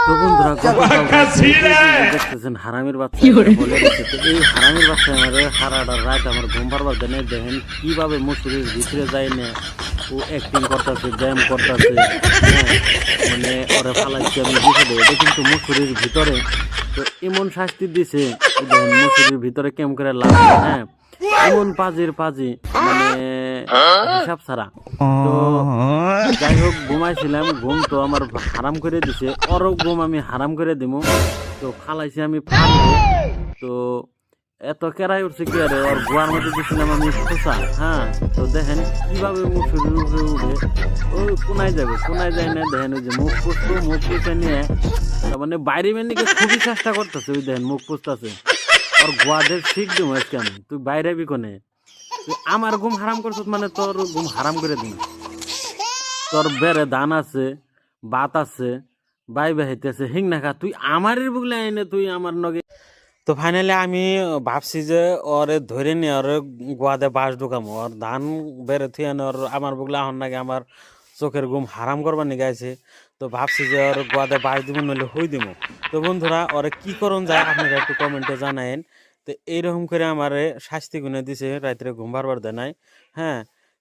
তো বন্ধুরা দেখতেছেন হারামির বাচ্চা বলে দিচ্ছে। তো এই হারামির বাচ্চা আমার সারাটা রাত আমার ঘুম পারবার দেয়। দেখেন কিভাবে মুসুরির ভিতরে যায় না, ও অ্যাক্টিং করতেছে, ব্যায়াম করতেছে। হ্যাঁ, মানে ওরা ফালাইছে আমি বিপদে। এটা কিন্তু মুসুরির ভিতরে। তো এমন শাস্তি দিছে, দেখেন মুসুরির ভিতরে কেমন করে লাগে। হ্যাঁ, এমন পাজির পাজি, মানে হিসাব ছাড়া। তো যাই হোক, ঘুমাইছিলাম, ঘুম তো আমার হারাম করে দিছে, ওরও ঘুম আমি হারাম করে দিব। তো ফালাইছি আমি ফালবো। তো এত কেরাই উঠছে কি আরে, ওর গোয়ার মধ্যে দিছিলাম আমি খোসা। হ্যাঁ, তো দেখেন কিভাবে মুখ শরীর উপরে উঠে ওই কোনায় যাবে, কোনায় যায় না। দেখেন ওই যে মুখ পুষতো, মুখ পুষে নিয়ে তার মানে বাইরে মেনিকে খুবই চেষ্টা করতেছে। ওই দেখেন মুখ পুষতেছে, ওর গোয়াদের ঠিক দিব আজকে আমি। তুই বাইরে বিকনে, তুই আমার ঘুম হারাম করছিস মানে তোর ঘুম হারাম করে দিন। তোর বেড়ে ধান আছে, ভাত আছে, বাই বাহিতেছে, হিং না খা, তুই আমারই বুগলে আইনে তুই আমার নগে। তো ফাইনালি আমি ভাবছি যে ওরে ধরে নিয়ে ওরে গোয়াতে বাঁশ ঢুকামো, ওর ধান বেড়ে থুয়ে ওর আমার বুগলে আহন নাকি আমার চোখের ঘুম হারাম করবার নিয়ে গাইছে। তো ভাবছি যে ওর গোয়াতে বাঁশ দিব, নইলে হই দিব। তো বন্ধুরা, ওরে কি করণ যায় আপনারা একটু কমেন্টে জানায়েন। তো এইরকম করে আমারে শাস্তি গুনে দিছে, রাত্রে ঘুম পারবার দেয় নাই। হ্যাঁ,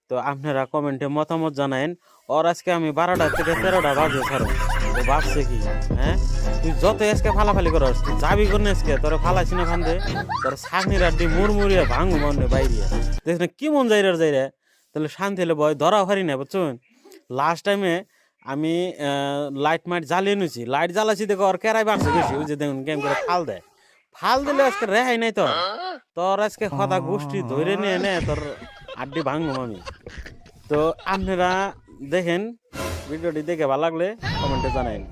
তো আপনারা কমেন্টে মতামত জানায়েন। ওর আজকে আমি 12টা থেকে 13টা বাজে ছাড়ো। তো ভাবছে কি, হ্যাঁ তুই যত আজকে ফালাফালি করস, তুই যাবি কোন আজকে, তোর ফালাইছি না ফান্দে, তোর ছাগনির আড্ডি মুড়মুড়িয়া ভাঙু মনে বাইরিয়া দেখ না কি মন যাই রে। তাহলে শান্তি হলে ভয় ধরা হারি না, বুঝছেন। লাস্ট টাইমে আমি লাইট মাইট জ্বালিয়ে নিয়েছি, লাইট জ্বালাছি দেখো ওর কেরাই বাড়ছে বেশি। ওই যে দেখুন কেম করে ফাল দেয়, ফাল দিলে আজকে রেহাই নাই। তোর তোর আজকে কথা গোষ্ঠী ধরে নিয়ে নে, তোর আড্ডি ভাঙবো আমি। তো আপনারা দেখেন, ভিডিওটি দেখে ভালো লাগলে কমেন্টে জানাইন।